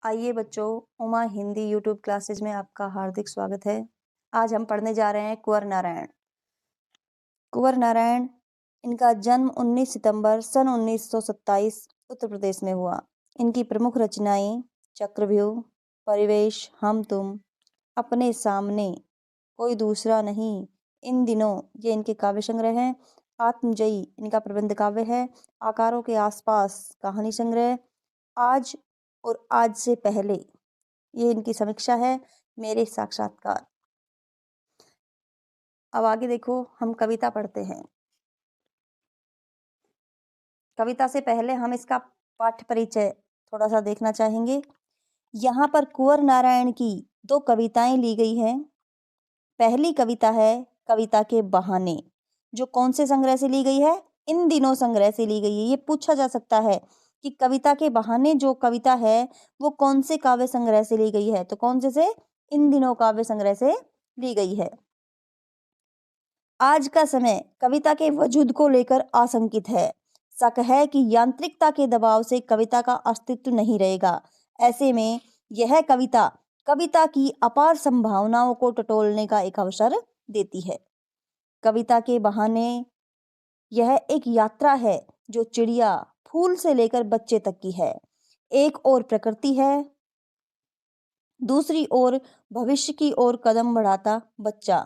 आइए बच्चों, Uma Hindi YouTube classes में आपका हार्दिक स्वागत है। आज हम पढ़ने जा रहे हैं कुंवर नारायण। कुंवर नारायण, इनका जन्म 19 सितंबर सन 1927 उत्तर प्रदेश में हुआ। इनकी प्रमुख रचनाएं चक्रव्यूह, परिवेश, हम तुम, अपने सामने, कोई दूसरा नहीं, इन दिनों, ये इनके काव्य संग्रह हैं। आत्मजयी इनका प्रबंध काव्य है। आकारों के आसपास कहानी संग्रह, आज और आज से पहले, ये इनकी समीक्षा है। मेरे साक्षात्कार। अब आगे देखो, हम कविता पढ़ते हैं। कविता से पहले हम इसका पाठ्य परिचय थोड़ा सा देखना चाहेंगे। यहाँ पर कुंवर नारायण की दो कविताएं ली गई हैं। पहली कविता है कविता के बहाने, जो कौन से संग्रह से ली गई है? इन दिनों संग्रह से ली गई है। ये पूछा जा सकता है कि कविता के बहाने जो कविता है वो कौन से काव्य संग्रह से ली गई है? तो कौन से? इन दिनों काव्य संग्रह से ली गई है। आज का समय कविता के वजूद को लेकर आशंकित है। शक है कि यांत्रिकता के दबाव से कविता का अस्तित्व नहीं रहेगा। ऐसे में यह कविता कविता की अपार संभावनाओं को टटोलने का एक अवसर देती है। कविता के बहाने यह एक यात्रा है जो चिड़िया, फूल से लेकर बच्चे तक की है। एक ओर प्रकृति है, दूसरी ओर भविष्य की ओर कदम बढ़ाता बच्चा।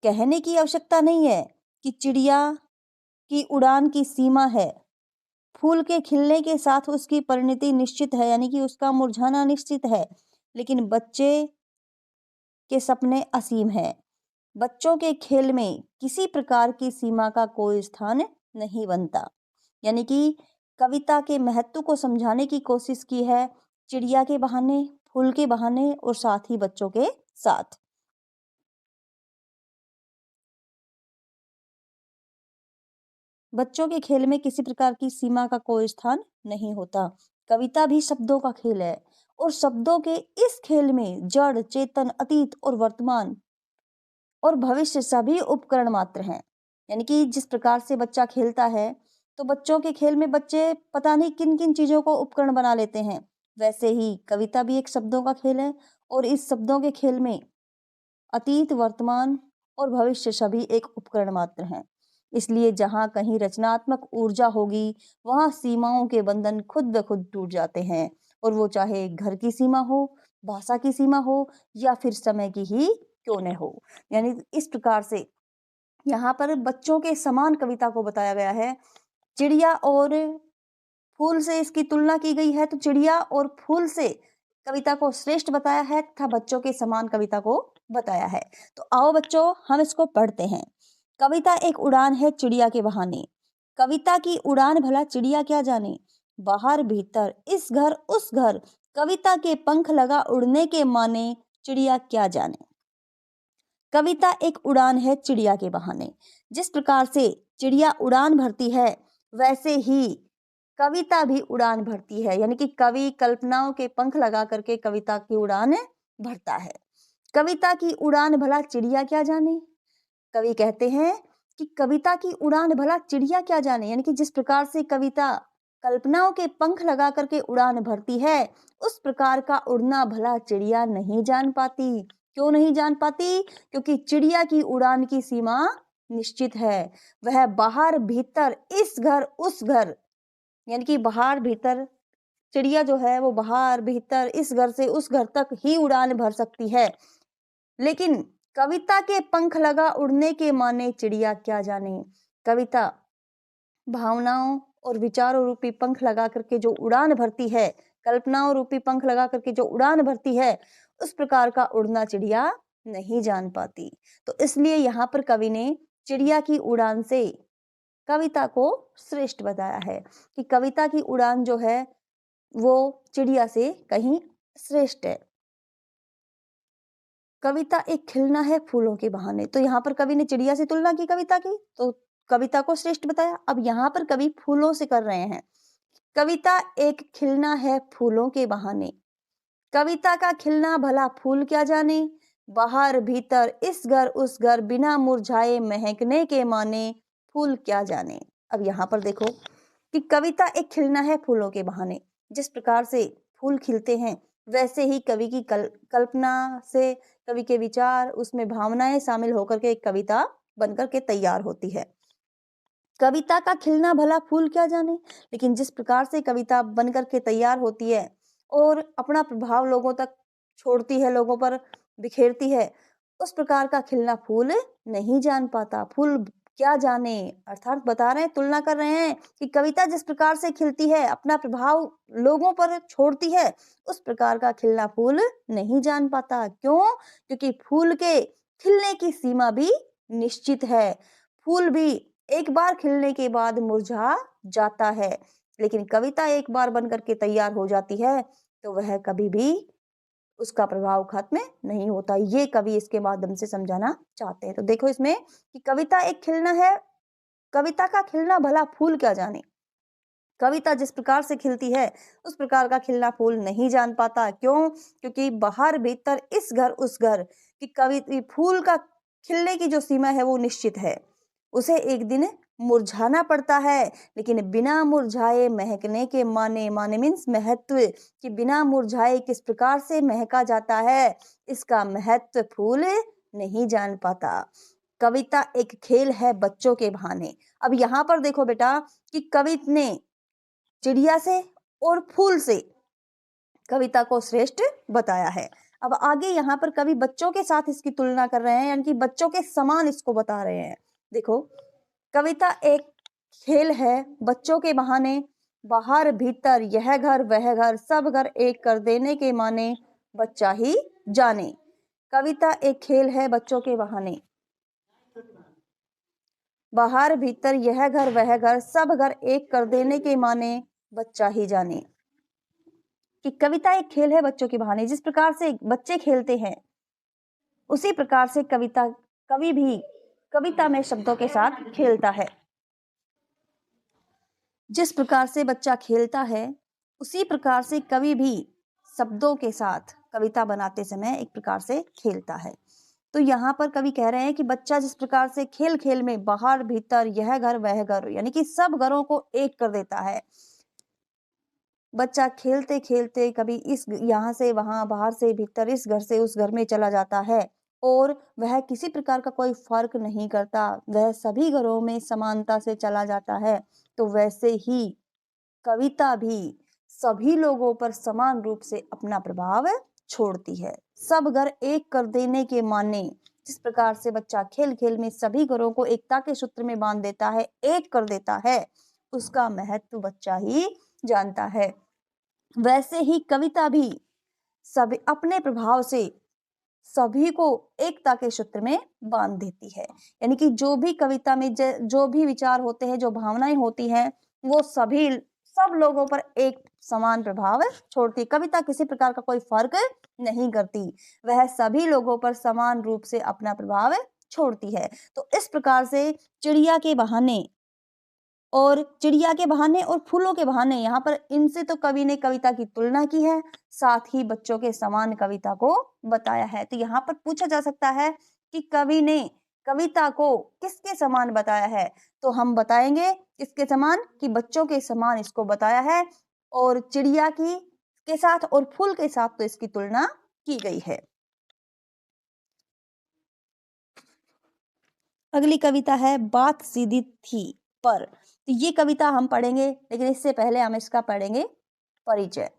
कहने की आवश्यकता नहीं है कि चिड़िया की उड़ान की सीमा है। फूल के खिलने के साथ उसकी परिणति निश्चित है, यानी कि उसका मुरझाना निश्चित है। लेकिन बच्चे के सपने असीम है। बच्चों के खेल में किसी प्रकार की सीमा का कोई स्थान नहीं बनता। यानी कि कविता के महत्व को समझाने की कोशिश की है चिड़िया के बहाने, फूल के बहाने और साथ ही बच्चों के साथ। बच्चों के खेल में किसी प्रकार की सीमा का कोई स्थान नहीं होता। कविता भी शब्दों का खेल है और शब्दों के इस खेल में जड़, चेतन, अतीत और वर्तमान और भविष्य सभी उपकरण मात्र हैं। यानी कि जिस प्रकार से बच्चा खेलता है तो बच्चों के खेल में बच्चे पता नहीं किन किन चीजों को उपकरण बना लेते हैं। वैसे ही कविता भी एक शब्दों का खेल है और इस शब्दों के खेल में अतीत, वर्तमान और भविष्य सभी एक उपकरण मात्र हैं। इसलिए जहां कहीं रचनात्मक ऊर्जा होगी वहां सीमाओं के बंधन खुद ब खुद टूट जाते हैं, और वो चाहे घर की सीमा हो, भाषा की सीमा हो या फिर समय की ही क्यों न हो। यानी इस प्रकार से यहाँ पर बच्चों के समान कविता को बताया गया है। चिड़िया और फूल से इसकी तुलना की गई है, तो चिड़िया और फूल से कविता को श्रेष्ठ बताया है तथा बच्चों के समान कविता को बताया है। तो आओ बच्चों, हम इसको पढ़ते हैं। कविता एक उड़ान है चिड़िया के बहाने। कविता की उड़ान भला चिड़िया क्या जाने, बाहर भीतर इस घर उस घर, कविता के पंख लगा उड़ने के माने, चिड़िया क्या जाने। कविता एक उड़ान है चिड़िया के बहाने। जिस प्रकार से चिड़िया उड़ान भरती है वैसे ही कविता भी उड़ान भरती है। यानी कि कवि कल्पनाओं के पंख लगा करके कविता की उड़ान भरता है। कविता की उड़ान भला चिड़िया क्या जाने। कवि कहते हैं कि कविता की उड़ान भला चिड़िया क्या जाने, यानी कि जिस प्रकार से कविता कल्पनाओं के पंख लगा करके उड़ान भरती है उस प्रकार का उड़ना भला चिड़िया नहीं जान पाती। क्यों नहीं जान पाती? क्योंकि चिड़िया की उड़ान की सीमा निश्चित है। वह बाहर भीतर इस घर उस घर, यानी कि बाहर भीतर चिड़िया जो है वो बाहर भीतर इस घर से उस घर तक ही उड़ान भर सकती है। लेकिन कविता के पंख लगा उड़ने के माने चिड़िया क्या जाने। कविता भावनाओं और विचारों रूपी पंख लगा करके जो उड़ान भरती है, कल्पनाओं रूपी पंख लगा करके जो उड़ान भरती है, उस प्रकार का उड़ना चिड़िया नहीं जान पाती। तो इसलिए यहाँ पर कवि ने चिड़िया की उड़ान से कविता को श्रेष्ठ बताया है कि कविता की उड़ान जो है वो चिड़िया से कहीं श्रेष्ठ है। कविता एक खिलना है फूलों के बहाने। तो यहाँ पर कवि ने चिड़िया से तुलना की कविता की, तो कविता को श्रेष्ठ बताया। अब यहाँ पर कवि फूलों से कर रहे हैं। कविता एक खिलना है फूलों के बहाने। कविता का खिलना भला फूल क्या जाने, बाहर भीतर इस घर उस घर, बिना मुरझाए महकने के माने, फूल क्या जाने। अब यहाँ पर देखो कि कविता एक खिलना है फूलों के बहाने। जिस प्रकार से फूल खिलते हैं वैसे ही कवि की कल्पना से कवि के विचार, उसमें भावनाएं शामिल होकर के एक कविता बनकर के तैयार होती है। कविता का खिलना भला फूल क्या जाने, लेकिन जिस प्रकार से कविता बनकर के तैयार होती है और अपना प्रभाव लोगों तक छोड़ती है, लोगों पर बिखेरती है, उस प्रकार का खिलना फूल नहीं जान पाता। फूल क्या जाने, अर्थात बता रहे हैं, तुलना कर रहे हैं कि कविता जिस प्रकार से खिलती है, अपना प्रभाव लोगों पर छोड़ती है, उस प्रकार का खिलना फूल नहीं जान पाता। क्यों? क्योंकि फूल के खिलने की सीमा भी निश्चित है। फूल भी एक बार खिलने के बाद मुरझा जाता है, लेकिन कविता एक बार बनकर के तैयार हो जाती है तो वह कभी भी उसका प्रभाव खत्म नहीं होता। ये कवि इसके माध्यम से समझाना चाहते हैं। तो देखो इसमें कि कविता एक खिलना है, कविता का खिलना भला फूल क्या जाने। कविता जिस प्रकार से खिलती है उस प्रकार का खिलना फूल नहीं जान पाता। क्यों? क्योंकि बाहर भीतर इस घर उस घर कि कवि फूल का खिलने की जो सीमा है वो निश्चित है, उसे एक दिन मुरझाना पड़ता है, लेकिन बिना मुरझाए महकने के माने, माने मीन्स महत्व, कि बिना मुरझाए किस प्रकार से महका जाता है, इसका महत्व फूल नहीं जान पाता। कविता एक खेल है बच्चों के बहाने। अब यहाँ पर देखो बेटा कि कवि ने चिड़िया से और फूल से कविता को श्रेष्ठ बताया है। अब आगे यहाँ पर कवि बच्चों के साथ इसकी तुलना कर रहे हैं, यानी कि बच्चों के समान इसको बता रहे हैं। देखो, कविता एक खेल है बच्चों के बहाने, बाहर भीतर यह घर वह घर, सब घर एक कर देने के माने, बच्चा ही जाने। कविता एक खेल है बच्चों के बहाने, बाहर भीतर यह घर वह घर, सब घर एक कर देने के माने, बच्चा ही जाने। कि कविता एक खेल है बच्चों के बहाने, जिस प्रकार से बच्चे खेलते हैं उसी प्रकार से कवि भी कविता में शब्दों के साथ खेलता है। जिस प्रकार से बच्चा खेलता है उसी प्रकार से कवि भी शब्दों के साथ कविता बनाते समय एक प्रकार से खेलता है। तो यहाँ पर कवि कह रहे हैं कि बच्चा जिस प्रकार से खेल खेल में बाहर भीतर यह घर वह घर, यानी कि सब घरों को एक कर देता है। बच्चा खेलते खेलते कभी इस यहाँ से वहां, बाहर से भीतर, इस घर से उस घर में चला जाता है और वह किसी प्रकार का कोई फर्क नहीं करता, वह सभी घरों में समानता से चला जाता है। तो वैसे ही कविता भी सभी लोगों पर समान रूप से अपना प्रभाव छोड़ती है। सब घर एक कर देने के माने, जिस प्रकार से बच्चा खेल खेल में सभी घरों को एकता के सूत्र में बांध देता है, एक कर देता है, उसका महत्व बच्चा ही जानता है। वैसे ही कविता भी सभी अपने प्रभाव से सभी को एकता के सूत्र में बांध देती है। यानी कि जो भी कविता में जो भी विचार होते हैं, जो भावनाएं होती हैं, वो सब लोगों पर एक समान प्रभाव छोड़ती। कविता किसी प्रकार का कोई फर्क नहीं करती, वह सभी लोगों पर समान रूप से अपना प्रभाव छोड़ती है। तो इस प्रकार से चिड़िया के बहाने और चिड़िया के बहाने और फूलों के बहाने, यहाँ पर इनसे तो कवि ने कविता की तुलना की है, साथ ही बच्चों के समान कविता को बताया है। तो यहाँ पर पूछा जा सकता है कि कवि ने कविता को किसके समान बताया है, तो हम बताएंगे किसके समान, कि बच्चों के समान इसको बताया है, और चिड़िया की के साथ और फूल के साथ तो इसकी तुलना की गई है। अगली कविता है बात सीधी थी पर। तो ये कविता हम पढ़ेंगे, लेकिन इससे पहले हम इसका पढ़ेंगे परिचय।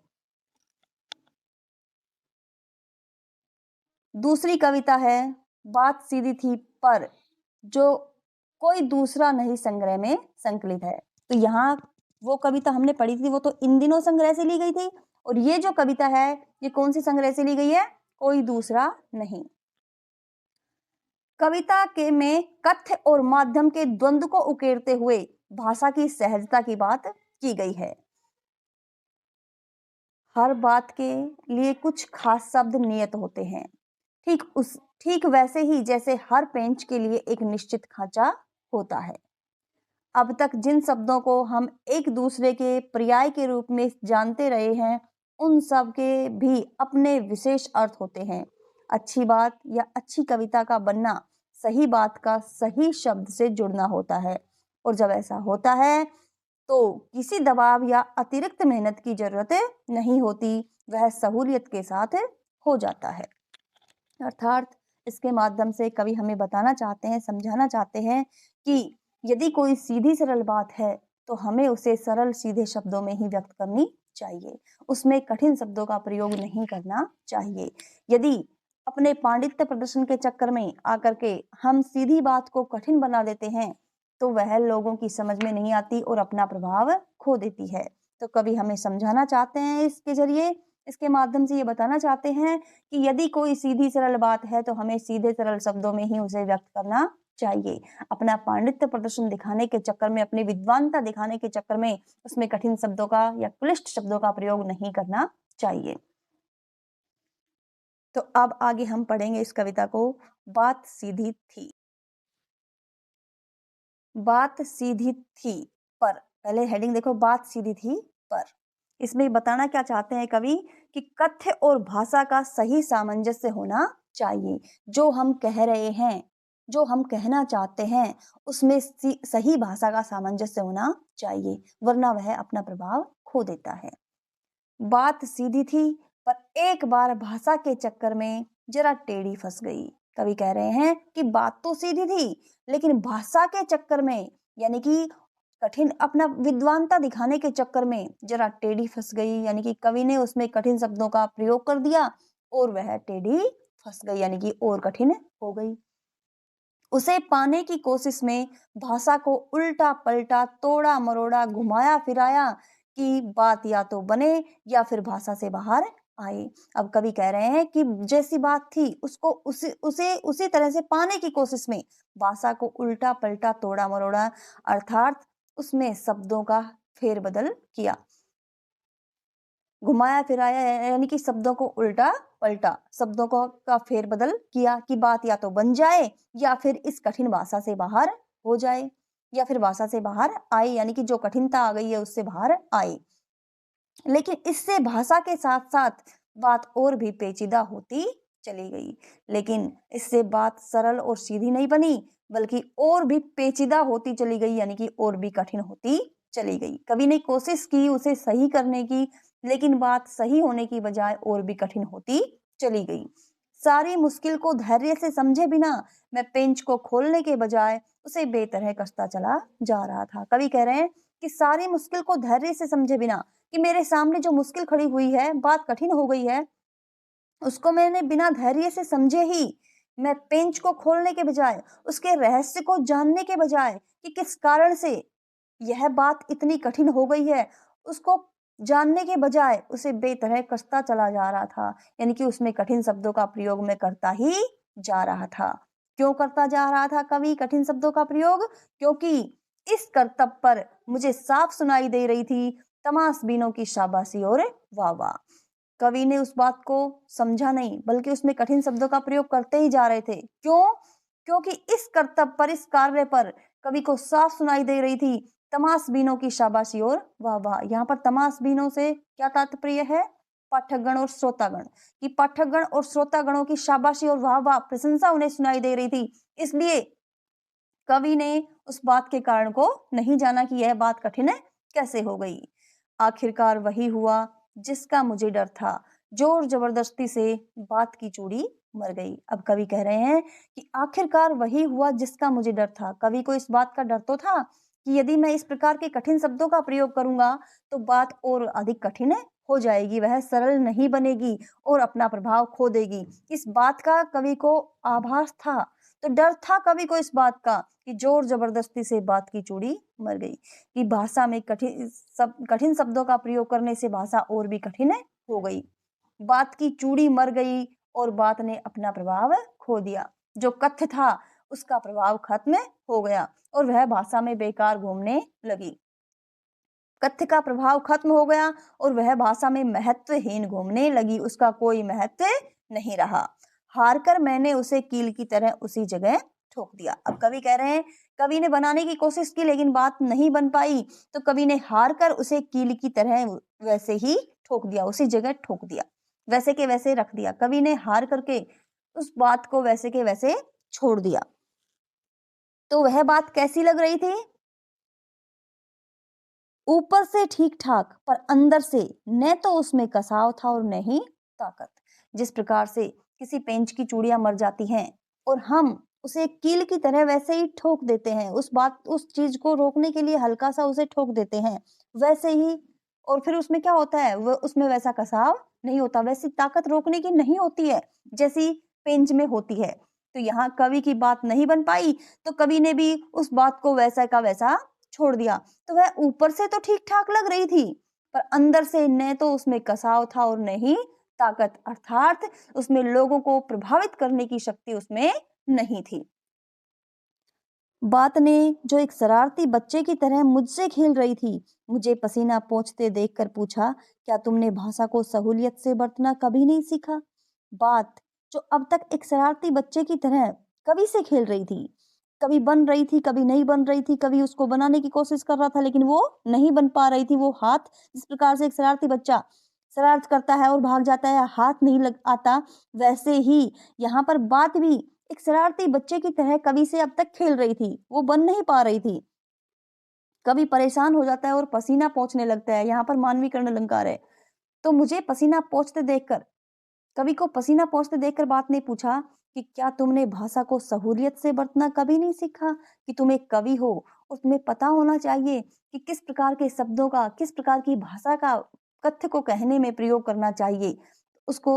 दूसरी कविता है बात सीधी थी पर, जो कोई दूसरा नहीं संग्रह में संकलित है। तो यहाँ वो कविता हमने पढ़ी थी वो तो इन दिनों संग्रह से ली गई थी, और ये जो कविता है ये कौन सी संग्रह से ली गई है, कोई दूसरा नहीं। कविता के में कथ्य और माध्यम के द्वंद्व को उकेरते हुए भाषा की सहजता की बात की गई है। हर बात के लिए कुछ खास शब्द नियत होते हैं, ठीक वैसे ही जैसे हर पेंच के लिए एक निश्चित खांचा होता है। अब तक जिन शब्दों को हम एक दूसरे के पर्याय के रूप में जानते रहे हैं, उन सब के भी अपने विशेष अर्थ होते हैं। अच्छी बात या अच्छी कविता का बनना सही बात का सही शब्द से जुड़ना होता है, और जब ऐसा होता है तो किसी दबाव या अतिरिक्त मेहनत की जरूरत नहीं होती। वह सहूलियत के साथ हो जाता है। अर्थात इसके माध्यम से कवि हमें बताना चाहते हैं, समझाना चाहते हैं कि यदि कोई सीधी सरल बात है तो हमें उसे सरल सीधे शब्दों में ही व्यक्त करनी चाहिए, उसमें कठिन शब्दों का प्रयोग नहीं करना चाहिए। यदि अपने पांडित्य प्रदर्शन के चक्कर में आकर के हम सीधी बात को कठिन बना देते हैं तो वह लोगों की समझ में नहीं आती और अपना प्रभाव खो देती है। तो कवि हमें समझाना चाहते हैं इसके जरिए, इसके माध्यम से ये बताना चाहते हैं कि यदि कोई सीधी सरल बात है तो हमें सीधे सरल शब्दों में ही उसे व्यक्त करना चाहिए। अपना पांडित्य प्रदर्शन दिखाने के चक्कर में, अपनी विद्वानता दिखाने के चक्कर में उसमें कठिन शब्दों का या क्लिष्ट शब्दों का प्रयोग नहीं करना चाहिए। तो अब आगे हम पढ़ेंगे इस कविता को। बात सीधी थी। बात सीधी थी पर, पहले हेडिंग देखो, बात सीधी थी पर। इसमें बताना क्या चाहते हैं कवि कि कथ्य और भाषा का सही सामंजस्य होना चाहिए। जो हम कह रहे हैं, जो हम कहना चाहते हैं, उसमें सही भाषा का सामंजस्य होना चाहिए, वरना वह अपना प्रभाव खो देता है। बात सीधी थी पर एक बार भाषा के चक्कर में जरा टेढ़ी फंस गई। कवि कह रहे हैं कि बात तो सीधी थी लेकिन भाषा के चक्कर में, यानी कि कठिन अपना विद्वानता दिखाने के चक्कर में जरा टेढ़ी फंस गई, यानी कि कवि ने उसमें कठिन शब्दों का प्रयोग कर दिया और वह टेढ़ी फंस गई, यानी कि और कठिन हो गई। उसे पाने की कोशिश में भाषा को उल्टा पलटा, तोड़ा मरोड़ा, घुमाया फिराया कि बात या तो बने या फिर भाषा से बाहर आए। अब कवि कह रहे हैं कि जैसी बात थी उसको उसी तरह से पाने की कोशिश में भाषा को उल्टा पलटा, तोड़ा मरोड़ा, अर्थात उसमें शब्दों का फेरबदल किया, घुमाया फिराया, यानी कि शब्दों को उल्टा पलटा, शब्दों को का फेरबदल किया कि बात या तो बन जाए या फिर इस कठिन भाषा से बाहर हो जाए, या फिर भाषा से बाहर आए, यानी कि जो कठिनता आ गई है उससे बाहर आए। लेकिन इससे भाषा के साथ साथ बात और भी पेचीदा होती चली गई। लेकिन इससे बात सरल और सीधी नहीं बनी बल्कि और भी पेचीदा होती चली गई, यानी कि और भी कठिन होती चली गई। कवि ने कोशिश की उसे सही करने की, लेकिन बात सही होने की बजाय और भी कठिन होती चली गई। सारी मुश्किल को धैर्य से समझे बिना मैं पेंच को खोलने के बजाय उसे बेतरह कसता चला जा रहा था। कवि कह रहे हैं कि सारी मुश्किल को धैर्य से समझे बिना, कि मेरे सामने जो मुश्किल खड़ी हुई है, बात कठिन हो गई है, उसको मैंने बिना धैर्य से समझे ही मैं पेंच को खोलने के बजाय, उसके रहस्य को जानने के बजाय कि किस कारण से यह बात इतनी कठिन हो गई है, उसको जानने के बजाय उसे बेतरह कसता चला जा रहा था, यानी कि उसमें कठिन शब्दों का प्रयोग मैं करता ही जा रहा था। क्यों करता जा रहा था कवि कठिन शब्दों का प्रयोग? क्योंकि इस कर्तव्य पर मुझे साफ सुनाई दे रही थी तमाशबीनों की शाबाशी और वाह वाह। कवि ने उस बात को समझा नहीं बल्कि उसमें कठिन शब्दों का प्रयोग करते ही जा रहे थे। क्यों? क्योंकि इस कर्तव्य पर, इस कार्य पर कवि को साफ सुनाई दे रही थी तमाशबीनों की शाबाशी और वाह वाह। यहाँ पर तमाशबीनों से क्या तात्पर्य है? पाठकगण और श्रोतागण, कि पाठकगण और श्रोतागणों की शाबाशी और वाह वाह, प्रशंसा उन्हें सुनाई दे रही थी। इसलिए कवि ने उस बात के कारण को नहीं जाना कि यह बात कठिन है कैसे हो गई। आखिरकार वही हुआ जिसका मुझे डर था, जोर जबरदस्ती से बात की चूड़ी मर गई। अब कवि कह रहे हैं कि आखिरकार वही हुआ जिसका मुझे डर था। कवि को इस बात का डर तो था कि यदि मैं इस प्रकार के कठिन शब्दों का प्रयोग करूंगा तो बात और अधिक कठिन हो जाएगी, वह सरल नहीं बनेगी और अपना प्रभाव खो देगी। इस बात का कवि को आभास था, तो डर था कवि को इस बात का कि जोर जबरदस्ती से बात की चूड़ी मर गई, कि भाषा में कठिन शब्दों का प्रयोग करने से भाषा और भी कठिन हो गई। बात की चूड़ी मर गई और बात ने अपना प्रभाव खो दिया। जो कथ्य था उसका प्रभाव खत्म हो गया और वह भाषा में बेकार घूमने लगी। कथ्य का प्रभाव खत्म हो गया और वह भाषा में महत्वहीन घूमने लगी, उसका कोई महत्व नहीं रहा। हारकर मैंने उसे कील की तरह उसी जगह ठोक दिया। अब कवि कह रहे हैं कवि ने बनाने की कोशिश की लेकिन बात नहीं बन पाई, तो कवि ने हार कर उसे कील की तरह वैसे ही ठोक दिया, उसी जगह ठोक दिया, वैसे के वैसे रख दिया। कवि ने हार करके उस बात को वैसे के वैसे छोड़ दिया। तो वह बात कैसी लग रही थी? ऊपर से ठीक ठाक पर अंदर से न तो उसमें कसाव था और न ही ताकत। जिस प्रकार से किसी पेंच की चूड़ियां मर जाती हैं और हम उसे कील की तरह वैसे ही ठोक देते हैं, उस चीज को रोकने के लिए हल्का सा उसे ठोक देते हैं, वैसे ही। और फिर उसमें क्या होता है, वो उसमें वैसा कसाव नहीं होता, वैसी ताकत रोकने की नहीं होती है जैसी पेंच में होती है। तो यहाँ कवि की बात नहीं बन पाई, तो कवि ने भी उस बात को वैसा का वैसा छोड़ दिया। तो वह ऊपर से तो ठीक ठाक लग रही थी, पर अंदर से न तो उसमें कसाव था और न ही ताकत, अर्थात उसमें लोगों को प्रभावित करने की शक्ति उसमें नहीं थी। बात ने जो एक शरारती बच्चे की तरह मुझसे खेल रही थी, मुझे पसीना पोंछते देखकर पूछा, क्या तुमने भाषा को सहूलियत से बरतना कभी नहीं सीखा? बात जो अब तक एक शरारती बच्चे की तरह कवि से खेल रही थी, कभी बन रही थी कभी नहीं बन रही थी, कभी उसको बनाने की कोशिश कर रहा था लेकिन वो नहीं बन पा रही थी। वो हाथ, जिस प्रकार से एक शरारती बच्चा शरारत करता है और भाग जाता है, हाथ नहीं लग आता, वैसे ही यहाँ पर बात भी एक शरारती बच्चे की तरह कवि से अब तक खेल रही थी, वो बन नहीं पा रही थी। कवि परेशान हो जाता है और पसीना पोंछने लगता है। यहाँ पर मानवीय कर्ण अलंकार है। तो मुझे पसीना पोंछते देखकर, कवि को पसीना पोंछते देखकर बात ने पूछा कि क्या तुमने भाषा को सहूलियत से बरतना कभी नहीं सीखा? कि तुम एक कवि हो और तुम्हें पता होना चाहिए कि किस प्रकार के शब्दों का, किस प्रकार की भाषा का कथ्य को कहने में प्रयोग करना चाहिए। उसको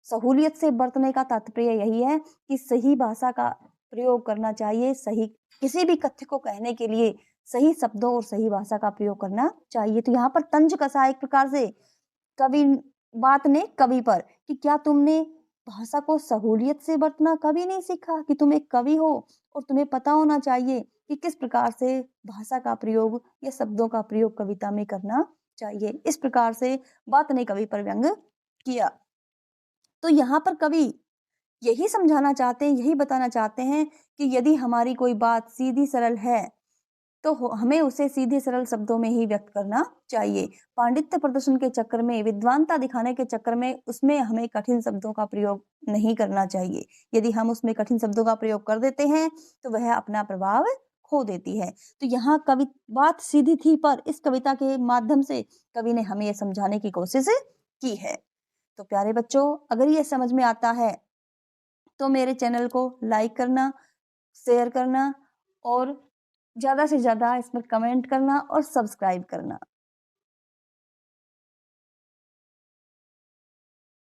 सहूलियत से बरतने का तात्पर्य यही है कि सही भाषा का प्रयोग करना चाहिए, सही किसी भी कथ्य को कहने के लिए सही शब्दों और सही भाषा का प्रयोग करना चाहिए। तो यहाँ पर तंज कसा एक प्रकार से कवि, बात ने कवि पर, कि क्या तुमने भाषा को सहूलियत से बरतना कभी नहीं सीखा? कि तुम एक कवि हो और तुम्हें पता होना चाहिए कि किस प्रकार से भाषा का प्रयोग या शब्दों का प्रयोग कविता में करना चाहिए। इस प्रकार से बात ने कवि पर व्यंग किया। तो यहाँ पर कवि यही समझाना चाहते हैं, यही बताना चाहते हैं कि यदि हमारी कोई बात सीधी सरल है तो हमें उसे सीधे सरल शब्दों में ही व्यक्त करना चाहिए। पांडित्य प्रदर्शन के चक्कर में, विद्वानता दिखाने के चक्कर में उसमें हमें कठिन शब्दों का प्रयोग नहीं करना चाहिए। यदि हम उसमें कठिन शब्दों का प्रयोग कर देते हैं तो वह अपना प्रभाव खो देती है। तो यहाँ कवि बात सीधी थी, पर इस कविता के माध्यम से कवि ने हमें यह समझाने की कोशिश की है। तो प्यारे बच्चों, अगर ये समझ में आता है तो मेरे चैनल को लाइक करना, शेयर करना और ज़्यादा से ज़्यादा इस पर कमेंट करना और सब्सक्राइब करना।